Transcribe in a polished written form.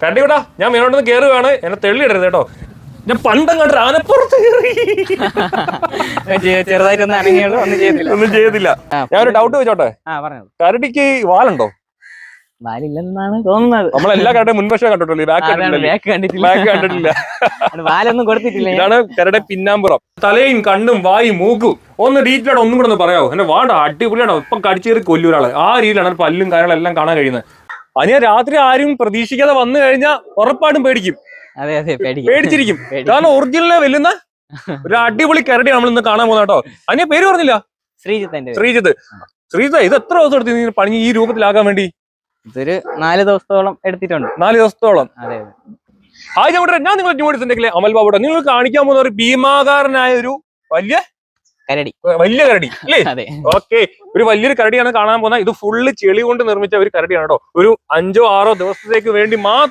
കരടി കൂടാ, ഞാൻ മേലോട്ടൊന്ന് കയറുകയാണ്, എന്നെ തെള്ളിയിടരുത് കേട്ടോ. ഞാൻ പണ്ടങ്ങോട്ട് ആനപ്പുറത്ത് ചെറുതായിട്ടൊന്നും അനങ്ങിയുള്ളൂ, ഒന്നും ചെയ്തില്ല. ഞാനൊരു ഡൗട്ട് വെച്ചോട്ടെ, കരടിക്ക് വാലുണ്ടോ? വാലില്ലെന്നാണ് തോന്നുന്നത്. നമ്മളെല്ലാ കരടിയും മുൻവശം കണ്ടിട്ടുള്ളൂ, ബാക്ക് കണ്ടിട്ടില്ല. വാലൊന്നും കൊടുത്തിട്ടില്ല. ഇതാണ് കരടി പിന്നാമ്പുറം. തലയും കണ്ണും വായും മൂക്കും ഒന്ന് ഡീറ്റെയിലായിട്ട് ഒന്നും കൂടെ ഒന്ന് പറയാമോ? എന്നെ വാണ്ട, അടിപൊളിയാണോ, ഇപ്പം കടിച്ചേറി കൊല്ലൂരാള്. ആ രീതിയിലാണ് പല്ലും കാര്യങ്ങളെല്ലാം കാണാൻ കഴിയുന്നത്. അതിന് രാത്രി ആരും പ്രതീക്ഷിക്കാതെ വന്നു കഴിഞ്ഞാൽ ഉറപ്പായിട്ടും പേടിക്കും. പേടിച്ചിരിക്കും. കാരണം ഒറിജിനലിനെ വെല്ലുന്ന ഒരു അടിപൊളി കരടി നമ്മൾ ഇന്ന് കാണാൻ പോകുന്ന കേട്ടോ. അതിനെ പേര് പറഞ്ഞില്ല, ശ്രീജിത്ത്. ഇത് എത്ര ദിവസം എടുത്തു പണി ഈ രൂപത്തിലാക്കാൻ വേണ്ടി? ഇതൊരു 4 ദിവസത്തോളം എടുത്തിട്ടുണ്ട്. 4 ദിവസത്തോളം. ഹായ് ചവിട്ട, ഞാൻ നിങ്ങൾ ന്യൂഡിസിന്റെ അമൽ ബാബുടെ നിങ്ങൾ കാണിക്കാൻ പോകുന്ന ഒരു ഭീമാകാരനായ ഒരു വലിയ കരടി അല്ലേ? ഓക്കെ, ഒരു വലിയൊരു കരടിയാണ് കാണാൻ പോകുന്നത്. ഇത് ഫുള്ള് ചെളി കൊണ്ട് നിർമ്മിച്ച ഒരു കരടിയാണ് കേട്ടോ. ഒരു 5-6 ദിവസത്തേക്ക് വേണ്ടി മാത്രം